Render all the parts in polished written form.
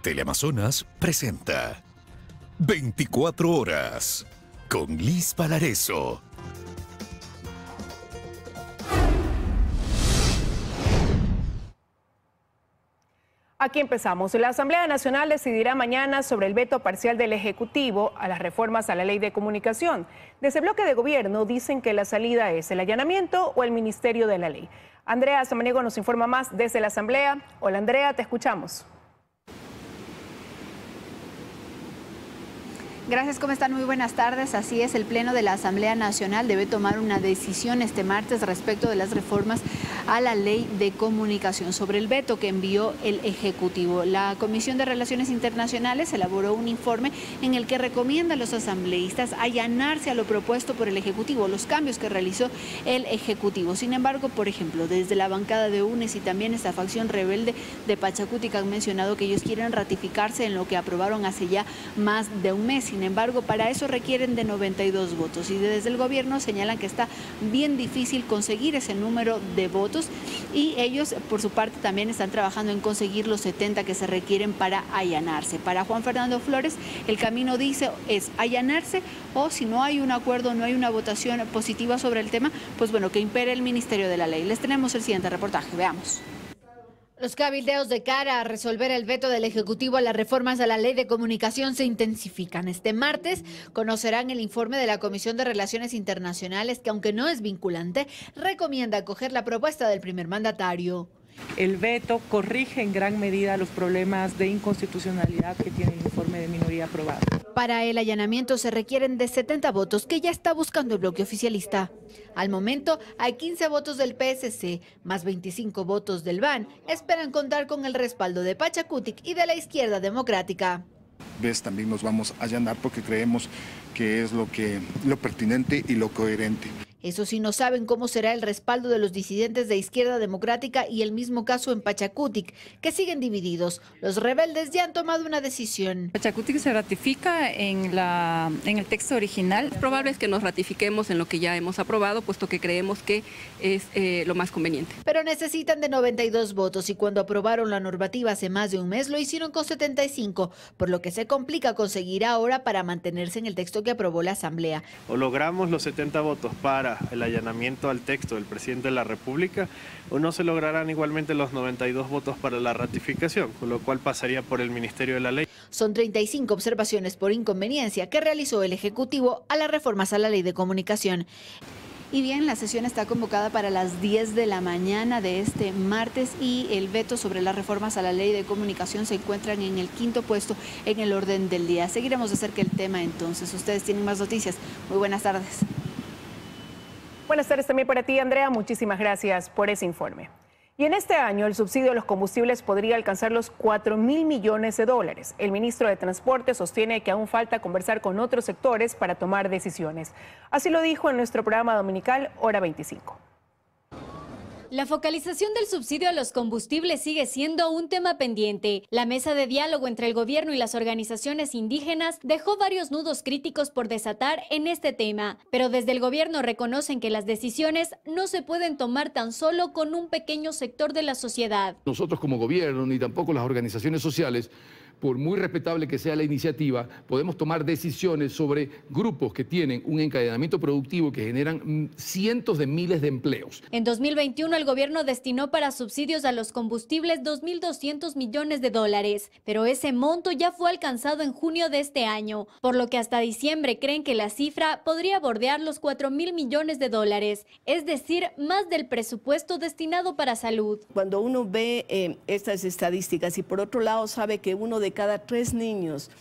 Teleamazonas presenta 24 horas con Liz Valareso. Aquí empezamos. La Asamblea Nacional decidirá mañana sobre el veto parcial del Ejecutivo a las reformas a la Ley de Comunicación. Desde el bloque de gobierno dicen que la salida es el allanamiento o el Ministerio de la Ley. Andrea Samaniego nos informa más desde la Asamblea. Hola Andrea, te escuchamos. Gracias, ¿cómo están? Muy buenas tardes. Así es, el Pleno de la Asamblea Nacional debe tomar una decisión este martes respecto de las reformas a la Ley de Comunicación sobre el veto que envió el Ejecutivo. La Comisión de Relaciones Internacionales elaboró un informe en el que recomienda a los asambleístas allanarse a lo propuesto por el Ejecutivo, los cambios que realizó el Ejecutivo. Sin embargo, por ejemplo, desde la bancada de UNES y también esta facción rebelde de Pachacutic han mencionado que ellos quieren ratificarse en lo que aprobaron hace ya más de un mes. Sin embargo, para eso requieren de 92 votos y desde el gobierno señalan que está bien difícil conseguir ese número de votos y ellos por su parte también están trabajando en conseguir los 70 que se requieren para allanarse. Para Juan Fernando Flores, el camino dice es allanarse o si no hay un acuerdo, no hay una votación positiva sobre el tema, pues bueno, que impere el Ministerio de la Ley. Les tenemos el siguiente reportaje, veamos. Los cabildeos de cara a resolver el veto del Ejecutivo a las reformas a la Ley de Comunicación se intensifican. Este martes conocerán el informe de la Comisión de Relaciones Internacionales que, aunque no es vinculante, recomienda acoger la propuesta del primer mandatario. El veto corrige en gran medida los problemas de inconstitucionalidad que tiene el informe de minoría aprobado. Para el allanamiento se requieren de 70 votos que ya está buscando el bloque oficialista. Al momento hay 15 votos del PSC, más 25 votos del BAN. Esperan contar con el respaldo de Pachacutic y de la Izquierda Democrática. También nos vamos a allanar porque creemos que es lo pertinente y lo coherente. Eso sí, no saben cómo será el respaldo de los disidentes de Izquierda Democrática y el mismo caso en Pachacutic, que siguen divididos. Los rebeldes ya han tomado una decisión. Pachacutic se ratifica en el texto original. Lo probable es que nos ratifiquemos en lo que ya hemos aprobado, puesto que creemos que es lo más conveniente. Pero necesitan de 92 votos y cuando aprobaron la normativa hace más de un mes lo hicieron con 75, por lo que se complica conseguir ahora para mantenerse en el texto que aprobó la Asamblea. O logramos los 70 votos para el allanamiento al texto del presidente de la República, o no se lograrán igualmente los 92 votos para la ratificación, con lo cual pasaría por el Ministerio de la Ley. Son 35 observaciones por inconveniencia que realizó el Ejecutivo a las reformas a la Ley de Comunicación. Y bien, la sesión está convocada para las 10 de la mañana de este martes y el veto sobre las reformas a la Ley de Comunicación se encuentran en el 5º puesto en el orden del día. Seguiremos de cerca el tema entonces. Ustedes tienen más noticias. Muy buenas tardes. Buenas tardes también para ti, Andrea. Muchísimas gracias por ese informe. Y en este año el subsidio a los combustibles podría alcanzar los 4.000 millones de dólares. El ministro de Transporte sostiene que aún falta conversar con otros sectores para tomar decisiones. Así lo dijo en nuestro programa dominical Hora 25. La focalización del subsidio a los combustibles sigue siendo un tema pendiente. La mesa de diálogo entre el gobierno y las organizaciones indígenas dejó varios nudos críticos por desatar en este tema, pero desde el gobierno reconocen que las decisiones no se pueden tomar tan solo con un pequeño sector de la sociedad. Nosotros como gobierno, ni tampoco las organizaciones sociales, por muy respetable que sea la iniciativa, podemos tomar decisiones sobre grupos que tienen un encadenamiento productivo que generan cientos de miles de empleos. En 2021 el gobierno destinó para subsidios a los combustibles 2.200 millones de dólares, pero ese monto ya fue alcanzado en junio de este año, por lo que hasta diciembre creen que la cifra podría bordear los 4.000 millones de dólares, es decir, más del presupuesto destinado para salud. Cuando uno ve estas estadísticas y por otro lado sabe que uno de cada 3 niños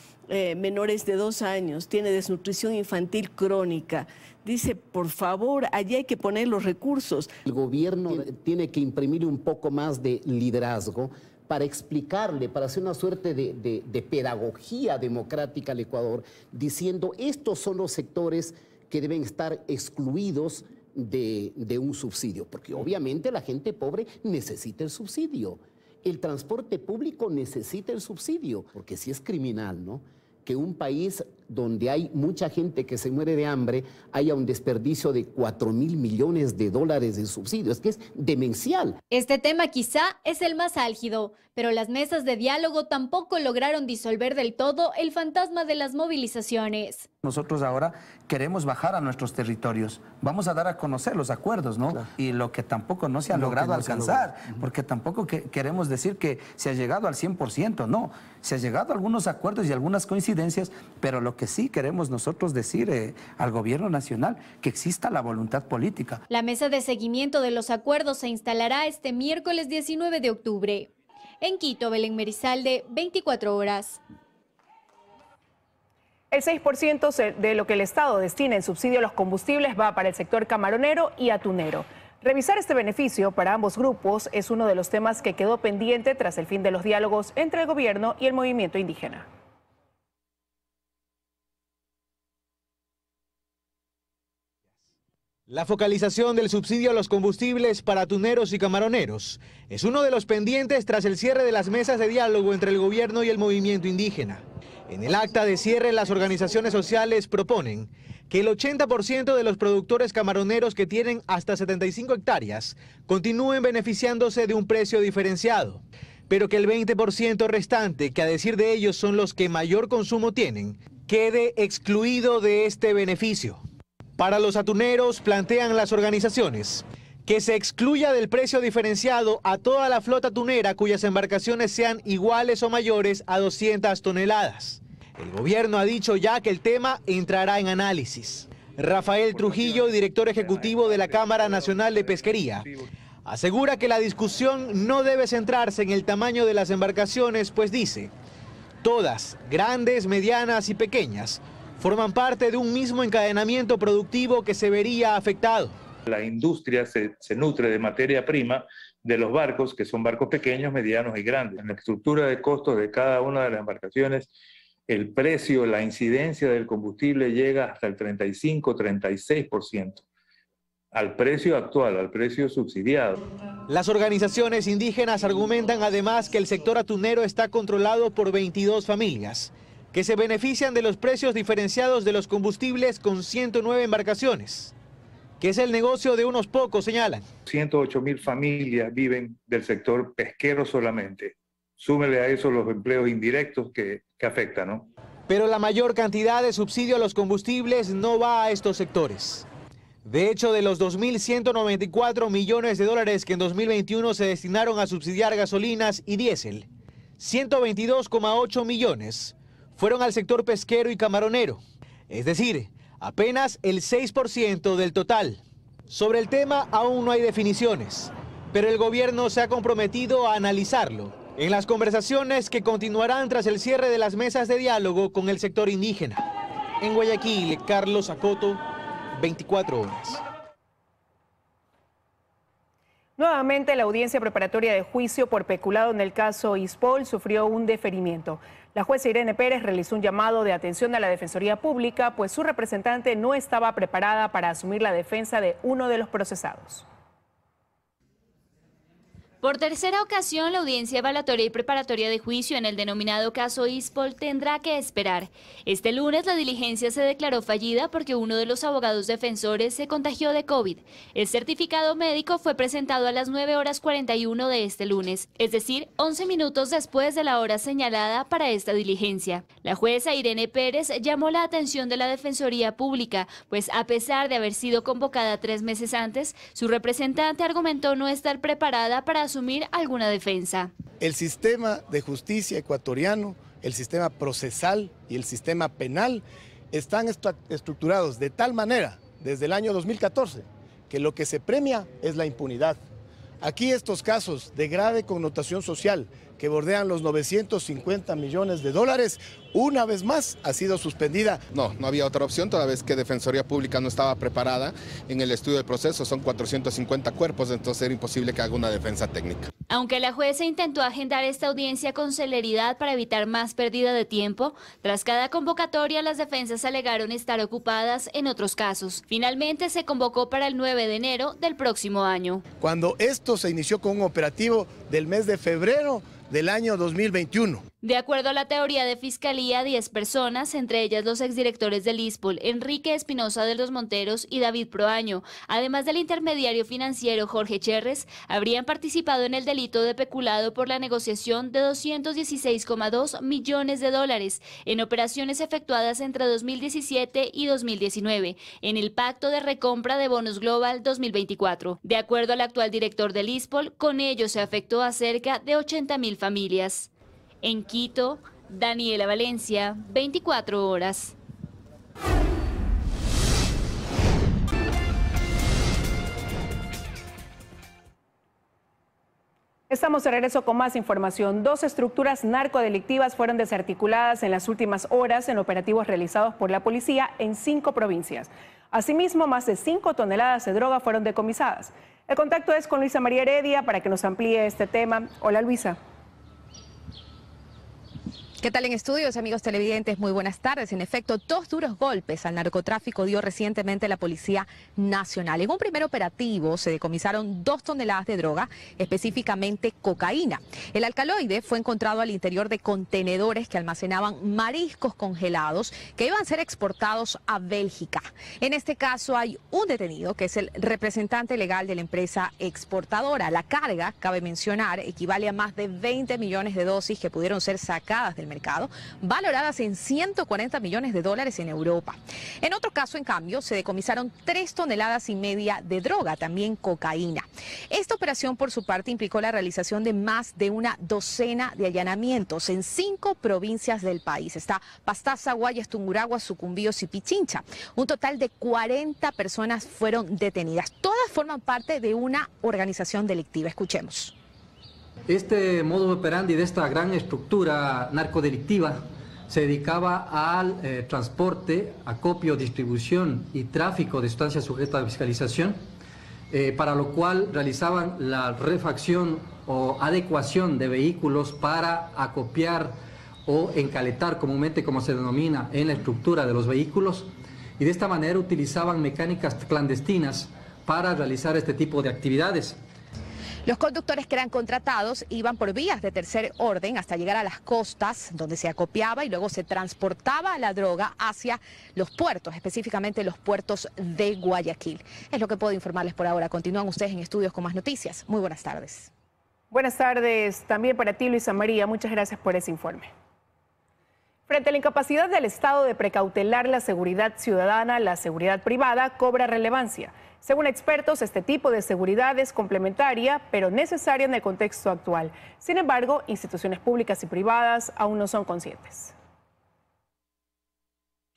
menores de 2 años tiene desnutrición infantil crónica, dice, por favor, allí hay que poner los recursos. El gobierno tiene que imprimir un poco más de liderazgo para explicarle, para hacer una suerte de pedagogía democrática al Ecuador, diciendo estos son los sectores que deben estar excluidos de un subsidio, porque obviamente la gente pobre necesita el subsidio. El transporte público necesita el subsidio, porque sí es criminal, ¿no?, que un país donde hay mucha gente que se muere de hambre, haya un desperdicio de 4.000 millones de dólares de subsidios, que es demencial. Este tema quizá es el más álgido, pero las mesas de diálogo tampoco lograron disolver del todo el fantasma de las movilizaciones. Nosotros ahora queremos bajar a nuestros territorios, vamos a dar a conocer los acuerdos, ¿no? Claro. Y lo que tampoco no se ha logrado alcanzar, porque tampoco queremos decir que se ha llegado al 100%, no, se ha llegado a algunos acuerdos y algunas coincidencias, pero lo que sí queremos nosotros decir al gobierno nacional, que exista la voluntad política. La mesa de seguimiento de los acuerdos se instalará este miércoles 19 de octubre. En Quito, Belén Merizalde, 24 horas. El 6% de lo que el Estado destina en subsidio a los combustibles va para el sector camaronero y atunero. Revisar este beneficio para ambos grupos es uno de los temas que quedó pendiente tras el fin de los diálogos entre el gobierno y el movimiento indígena. La focalización del subsidio a los combustibles para atuneros y camaroneros es uno de los pendientes tras el cierre de las mesas de diálogo entre el gobierno y el movimiento indígena. En el acta de cierre, las organizaciones sociales proponen que el 80% de los productores camaroneros que tienen hasta 75 hectáreas continúen beneficiándose de un precio diferenciado, pero que el 20% restante, que a decir de ellos son los que mayor consumo tienen, quede excluido de este beneficio. Para los atuneros, plantean las organizaciones que se excluya del precio diferenciado a toda la flota atunera cuyas embarcaciones sean iguales o mayores a 200 toneladas. El gobierno ha dicho ya que el tema entrará en análisis. Rafael Trujillo, director ejecutivo de la Cámara Nacional de Pesquería, asegura que la discusión no debe centrarse en el tamaño de las embarcaciones, pues dice, todas, grandes, medianas y pequeñas, forman parte de un mismo encadenamiento productivo que se vería afectado. La industria se nutre de materia prima de los barcos, que son barcos pequeños, medianos y grandes. En la estructura de costos de cada una de las embarcaciones, el precio, la incidencia del combustible llega hasta el 35-36%, al precio actual, al precio subsidiado. Las organizaciones indígenas argumentan además que el sector atunero está controlado por 22 familias, que se benefician de los precios diferenciados de los combustibles con 109 embarcaciones, que es el negocio de unos pocos, señalan. 108.000 familias viven del sector pesquero solamente. Súmele a eso los empleos indirectos que afectan, ¿no? Pero la mayor cantidad de subsidio a los combustibles no va a estos sectores. De hecho, de los 2.194 millones de dólares que en 2021 se destinaron a subsidiar gasolinas y diésel, 122,8 millones fueron al sector pesquero y camaronero, es decir, apenas el 6% del total. Sobre el tema aún no hay definiciones, pero el gobierno se ha comprometido a analizarlo en las conversaciones que continuarán tras el cierre de las mesas de diálogo con el sector indígena. En Guayaquil, Carlos Acoto, 24 horas. Nuevamente, la audiencia preparatoria de juicio por peculado en el caso Ispol sufrió un deferimiento. La jueza Irene Pérez realizó un llamado de atención a la Defensoría Pública, pues su representante no estaba preparada para asumir la defensa de uno de los procesados. Por tercera ocasión, la audiencia evaluatoria y preparatoria de juicio en el denominado caso Ispol tendrá que esperar. Este lunes la diligencia se declaró fallida porque uno de los abogados defensores se contagió de COVID. El certificado médico fue presentado a las 9:41 de este lunes, es decir, 11 minutos después de la hora señalada para esta diligencia. La jueza Irene Pérez llamó la atención de la Defensoría Pública, pues a pesar de haber sido convocada 3 meses antes, su representante argumentó no estar preparada para asumir alguna defensa. El sistema de justicia ecuatoriano, el sistema procesal y el sistema penal están estructurados de tal manera desde el año 2014 que lo que se premia es la impunidad. Aquí estos casos de grave connotación social que bordean los 950 millones de dólares, una vez más ha sido suspendida. No había otra opción, toda vez que Defensoría Pública no estaba preparada en el estudio del proceso, son 450 cuerpos, entonces era imposible que haga una defensa técnica. Aunque la jueza intentó agendar esta audiencia con celeridad para evitar más pérdida de tiempo, tras cada convocatoria las defensas alegaron estar ocupadas en otros casos. Finalmente se convocó para el 9 de enero del próximo año. Cuando esto se inició con un operativo del mes de febrero del año 2021. De acuerdo a la teoría de Fiscalía, 10 personas, entre ellas los exdirectores del ISPOL, Enrique Espinosa de los Monteros y David Proaño, además del intermediario financiero Jorge Cherres, habrían participado en el delito de peculado por la negociación de 216,2 millones de dólares en operaciones efectuadas entre 2017 y 2019, en el Pacto de Recompra de Bonos Global 2024. De acuerdo al actual director del ISPOL, con ello se afectó a cerca de 80.000 familias. En Quito, Daniela Valencia, 24 horas. Estamos de regreso con más información. 2 estructuras narcodelictivas fueron desarticuladas en las últimas horas en operativos realizados por la policía en 5 provincias. Asimismo, más de 5 toneladas de droga fueron decomisadas. El contacto es con Luisa María Heredia para que nos amplíe este tema. Hola, Luisa. ¿Qué tal en estudios, amigos televidentes? Muy buenas tardes. En efecto, 2 duros golpes al narcotráfico dio recientemente la Policía Nacional. En un primer operativo se decomisaron 2 toneladas de droga, específicamente cocaína. El alcaloide fue encontrado al interior de contenedores que almacenaban mariscos congelados que iban a ser exportados a Bélgica. En este caso hay un detenido que es el representante legal de la empresa exportadora. La carga, cabe mencionar, equivale a más de 20 millones de dosis que pudieron ser sacadas del mercado, valoradas en 140 millones de dólares en Europa. En otro caso, en cambio, se decomisaron 3,5 toneladas de droga, también cocaína. Esta operación, por su parte, implicó la realización de más de una docena de allanamientos en 5 provincias del país. Está Pastaza, Guayas, Tungurahua, Sucumbíos y Pichincha. Un total de 40 personas fueron detenidas. Todas forman parte de una organización delictiva. Escuchemos. Este modus operandi de esta gran estructura narcodelictiva se dedicaba al transporte, acopio, distribución y tráfico de sustancias sujetas a fiscalización, para lo cual realizaban la refacción o adecuación de vehículos para acopiar o encaletar, comúnmente como se denomina, en la estructura de los vehículos, y de esta manera utilizaban mecánicas clandestinas para realizar este tipo de actividades. Los conductores que eran contratados iban por vías de tercer orden hasta llegar a las costas, donde se acopiaba y luego se transportaba la droga hacia los puertos, específicamente los puertos de Guayaquil. Es lo que puedo informarles por ahora. Continúan ustedes en estudios con más noticias. Muy buenas tardes. Buenas tardes también para ti, Luisa María. Muchas gracias por ese informe. Frente a la incapacidad del Estado de precautelar la seguridad ciudadana, la seguridad privada cobra relevancia. Según expertos, este tipo de seguridad es complementaria, pero necesaria en el contexto actual. Sin embargo, instituciones públicas y privadas aún no son conscientes.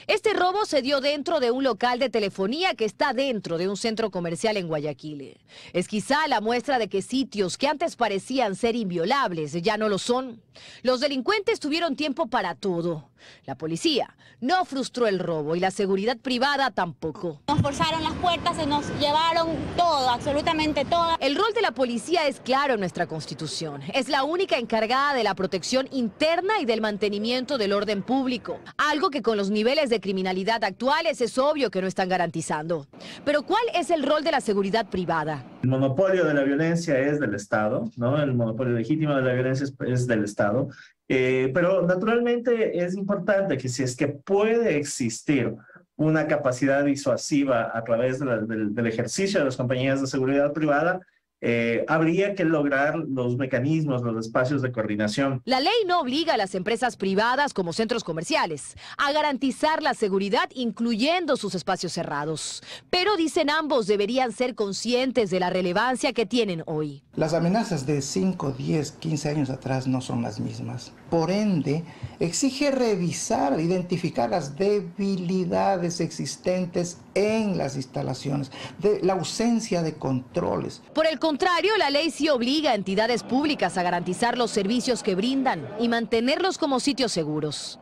Este robo se dio dentro de un local de telefonía que está dentro de un centro comercial en Guayaquil. Es quizá la muestra de que sitios que antes parecían ser inviolables ya no lo son. Los delincuentes tuvieron tiempo para todo. La policía no frustró el robo y la seguridad privada tampoco. Nos forzaron las puertas, se nos llevaron todo, absolutamente todo. El rol de la policía es claro en nuestra Constitución. Es la única encargada de la protección interna y del mantenimiento del orden público. Algo que con los niveles de criminalidad actuales es obvio que no están garantizando. Pero ¿cuál es el rol de la seguridad privada? El monopolio de la violencia es del Estado, ¿no? El monopolio legítimo de la violencia es del Estado. Pero naturalmente es importante que si es que puede existir una capacidad disuasiva a través del ejercicio de las compañías de seguridad privada, habría que lograr los mecanismos, los espacios de coordinación. La ley no obliga a las empresas privadas como centros comerciales a garantizar la seguridad, incluyendo sus espacios cerrados. Pero dicen ambos deberían ser conscientes de la relevancia que tienen hoy. Las amenazas de 5, 10, 15 años atrás no son las mismas. Por ende, exige revisar, identificar las debilidades existentes en las instalaciones, de la ausencia de controles. Por el contrario, la ley sí obliga a entidades públicas a garantizar los servicios que brindan y mantenerlos como sitios seguros.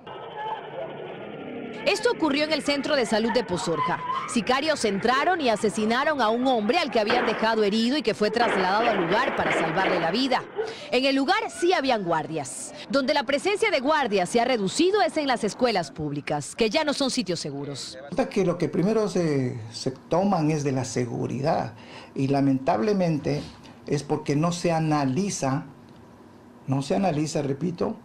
Esto ocurrió en el Centro de Salud de Pozorja. Sicarios entraron y asesinaron a un hombre al que habían dejado herido y que fue trasladado al lugar para salvarle la vida. En el lugar sí habían guardias. Donde la presencia de guardias se ha reducido es en las escuelas públicas, que ya no son sitios seguros. Que lo que primero se toman es de la seguridad y lamentablemente es porque no se analiza, repito,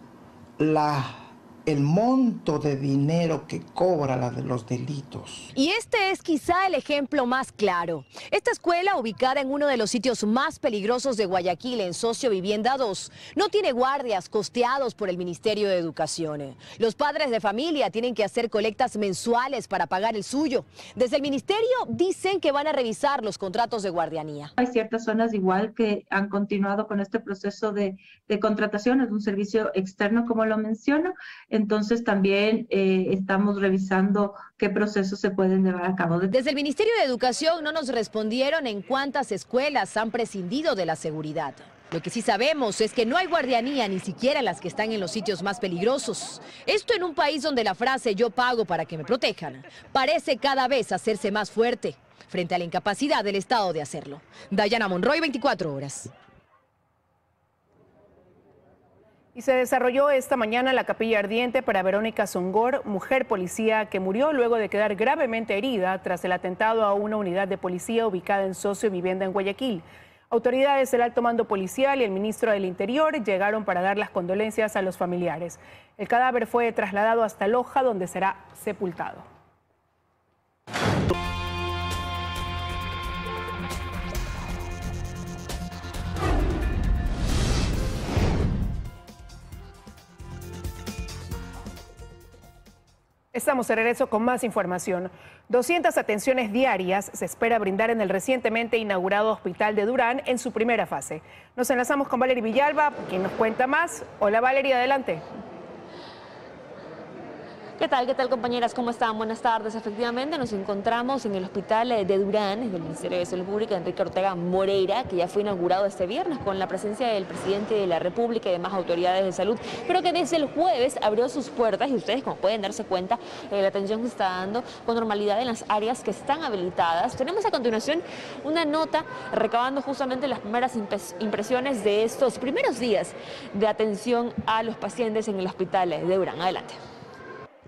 el monto de dinero que cobra la de los delitos. Y este es quizá el ejemplo más claro. Esta escuela, ubicada en uno de los sitios más peligrosos de Guayaquil, en Socio Vivienda 2, no tiene guardias costeados por el Ministerio de Educación. Los padres de familia tienen que hacer colectas mensuales para pagar el suyo. Desde el Ministerio dicen que van a revisar los contratos de guardianía. Hay ciertas zonas igual que han continuado con este proceso de contratación, es un servicio externo como lo menciono. Entonces también estamos revisando qué procesos se pueden llevar a cabo. Desde el Ministerio de Educación no nos respondieron en cuántas escuelas han prescindido de la seguridad. Lo que sí sabemos es que no hay guardianía ni siquiera en las que están en los sitios más peligrosos. Esto en un país donde la frase "yo pago para que me protejan" parece cada vez hacerse más fuerte frente a la incapacidad del Estado de hacerlo. Dayana Monroy, 24 horas. Y se desarrolló esta mañana la capilla ardiente para Verónica Songor, mujer policía que murió luego de quedar gravemente herida tras el atentado a una unidad de policía ubicada en Socio Vivienda en Guayaquil. Autoridades del alto mando policial y el ministro del Interior llegaron para dar las condolencias a los familiares. El cadáver fue trasladado hasta Loja, donde será sepultado. Estamos de regreso con más información. 200 atenciones diarias se espera brindar en el recientemente inaugurado Hospital de Durán en su primera fase. Nos enlazamos con Valery Villalba, quien nos cuenta más. Hola Valery, adelante. ¿Qué tal compañeras? ¿Cómo están? Buenas tardes. Efectivamente nos encontramos en el Hospital de Durán, del Ministerio de Salud Pública, Enrique Ortega Moreira, que ya fue inaugurado este viernes con la presencia del presidente de la República y demás autoridades de salud, pero que desde el jueves abrió sus puertas y ustedes, como pueden darse cuenta, la atención se está dando con normalidad en las áreas que están habilitadas. Tenemos a continuación una nota recabando justamente las primeras impresiones de estos primeros días de atención a los pacientes en el Hospital de Durán. Adelante.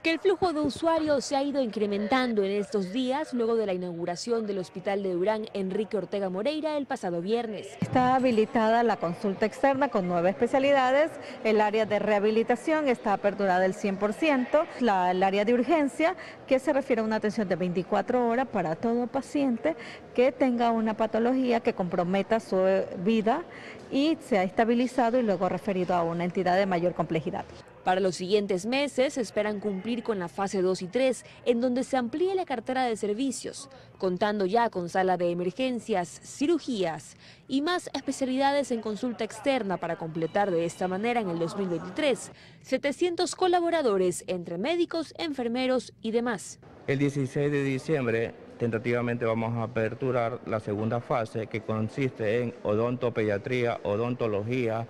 Que el flujo de usuarios se ha ido incrementando en estos días luego de la inauguración del Hospital de Durán Enrique Ortega Moreira el pasado viernes. Está habilitada la consulta externa con 9 especialidades, el área de rehabilitación está aperturada el 100%, el área de urgencia, que se refiere a una atención de 24 horas para todo paciente que tenga una patología que comprometa su vida y se ha estabilizado y luego referido a una entidad de mayor complejidad. Para los siguientes meses se esperan cumplir con la fase 2 y 3, en donde se amplíe la cartera de servicios, contando ya con sala de emergencias, cirugías y más especialidades en consulta externa para completar de esta manera en el 2023 700 colaboradores entre médicos, enfermeros y demás. El 16 de diciembre tentativamente vamos a aperturar la segunda fase, que consiste en odontopediatría, odontología,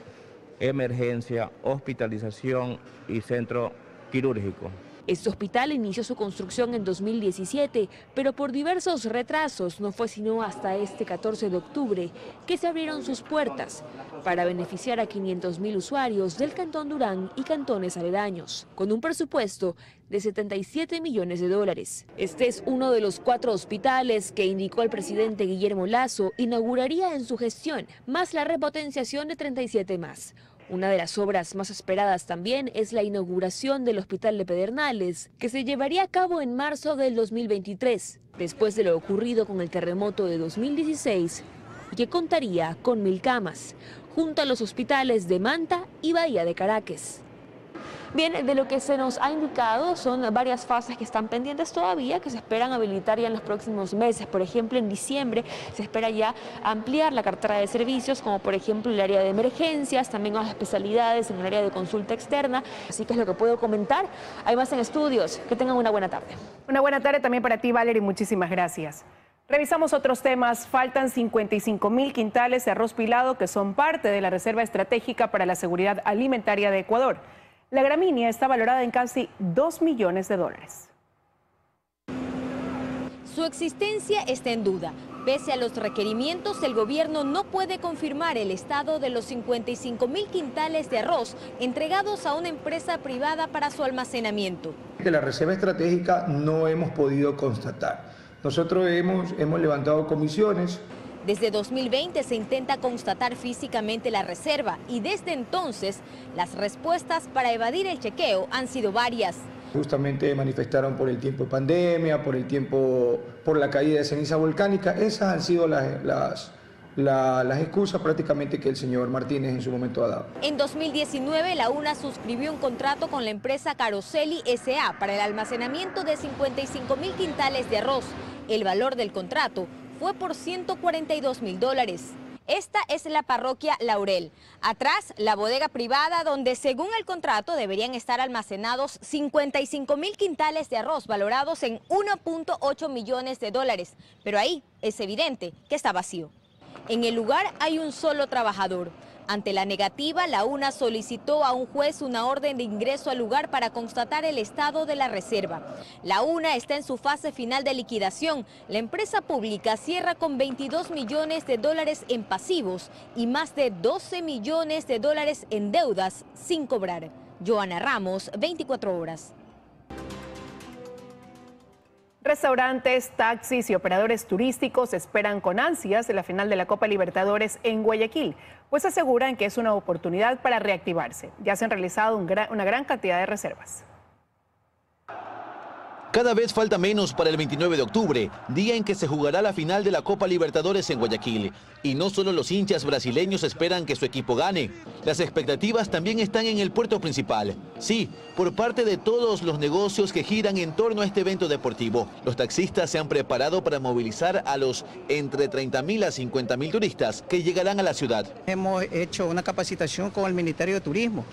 emergencia, hospitalización y centro quirúrgico. Este hospital inició su construcción en 2017, pero por diversos retrasos no fue sino hasta este 14 de octubre que se abrieron sus puertas para beneficiar a 500.000 usuarios del Cantón Durán y cantones aledaños, con un presupuesto de 77 millones de dólares. Este es uno de los 4 hospitales que indicó el presidente Guillermo Lasso inauguraría en su gestión, más la repotenciación de 37 más. Una de las obras más esperadas también es la inauguración del Hospital de Pedernales, que se llevaría a cabo en marzo del 2023, después de lo ocurrido con el terremoto de 2016, y que contaría con 1000 camas, junto a los hospitales de Manta y Bahía de Caracas. Bien, de lo que se nos ha indicado son varias fases que están pendientes todavía, que se esperan habilitar ya en los próximos meses. Por ejemplo, en diciembre se espera ya ampliar la cartera de servicios, como por ejemplo el área de emergencias, también las especialidades en el área de consulta externa. Así que es lo que puedo comentar. Hay más en estudios. Que tengan una buena tarde. Una buena tarde también para ti, Valery. Muchísimas gracias. Revisamos otros temas. Faltan 55.000 quintales de arroz pilado que son parte de la Reserva Estratégica para la Seguridad Alimentaria de Ecuador. La gramínea está valorada en casi $2 millones. Su existencia está en duda. Pese a los requerimientos, el gobierno no puede confirmar el estado de los 55.000 quintales de arroz entregados a una empresa privada para su almacenamiento. De la Reserva Estratégica no hemos podido constatar. Nosotros hemos levantado comisiones. Desde 2020 se intenta constatar físicamente la reserva y desde entonces las respuestas para evadir el chequeo han sido varias. Justamente manifestaron por el tiempo de pandemia, por la caída de ceniza volcánica. Esas han sido las excusas prácticamente que el señor Martínez en su momento ha dado. En 2019 la UNA suscribió un contrato con la empresa Caroseli S.A. para el almacenamiento de 55.000 quintales de arroz. El valor del contrato fue por $142.000. Esta es la parroquia Laurel. Atrás, la bodega privada donde según el contrato deberían estar almacenados 55.000 quintales de arroz valorados en $1.8 millones. Pero ahí es evidente que está vacío. En el lugar hay un solo trabajador. Ante la negativa, la UNA solicitó a un juez una orden de ingreso al lugar para constatar el estado de la reserva. La UNA está en su fase final de liquidación. La empresa pública cierra con $22 millones en pasivos y más de $12 millones en deudas sin cobrar. Joana Ramos, 24 horas. Restaurantes, taxis y operadores turísticos esperan con ansias la final de la Copa Libertadores en Guayaquil, pues aseguran que es una oportunidad para reactivarse. Ya se han realizado una gran cantidad de reservas. Cada vez falta menos para el 29 de octubre, día en que se jugará la final de la Copa Libertadores en Guayaquil. Y no solo los hinchas brasileños esperan que su equipo gane. Las expectativas también están en el puerto principal. Sí, por parte de todos los negocios que giran en torno a este evento deportivo. Los taxistas se han preparado para movilizar a los entre 30.000 a 50.000 turistas que llegarán a la ciudad. Hemos hecho una capacitación con el Ministerio de Turismo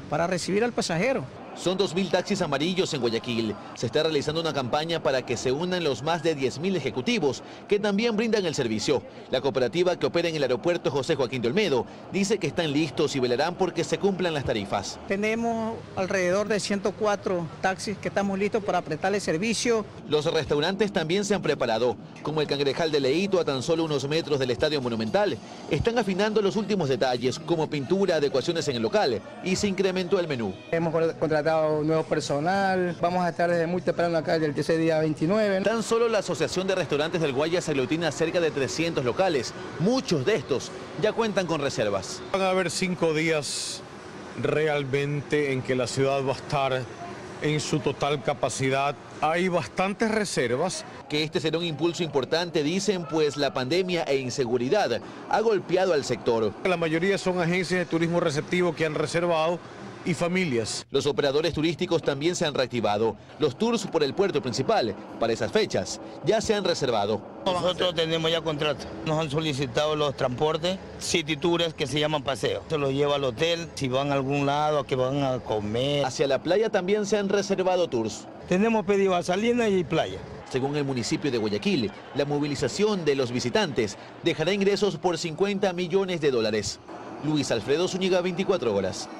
para recibir al pasajero. Son 2.000 taxis amarillos en Guayaquil. Se está realizando una campaña para que se unan los más de 10.000 ejecutivos que también brindan el servicio. La cooperativa que opera en el aeropuerto José Joaquín de Olmedo dice que están listos y velarán porque se cumplan las tarifas. Tenemos alrededor de 104 taxis que estamos listos para prestarle servicio. Los restaurantes también se han preparado, como el Cangrejal de Leito a tan solo unos metros del Estadio Monumental. Están afinando los últimos detalles, como pintura, adecuaciones en el local, y se incrementó el menú. Hemos contratado nuevo personal, vamos a estar desde muy temprano acá desde ese día 29. Tan solo la Asociación de Restaurantes del Guayas aglutina cerca de 300 locales. Muchos de estos ya cuentan con reservas. Van a haber 5 días realmente en que la ciudad va a estar en su total capacidad. Hay bastantes reservas. Que este será un impulso importante, dicen, pues la pandemia e inseguridad ha golpeado al sector. La mayoría son agencias de turismo receptivo que han reservado y familias. Los operadores turísticos también se han reactivado. Los tours por el puerto principal, para esas fechas, ya se han reservado. Nosotros tenemos ya contrato. Nos han solicitado los transportes, city tours que se llaman paseo. Se los lleva al hotel, si van a algún lado, que van a comer. Hacia la playa también se han reservado tours. Tenemos pedido a Salinas y playa. Según el municipio de Guayaquil, la movilización de los visitantes dejará ingresos por $50 millones. Luis Alfredo Zúñiga, 24 horas.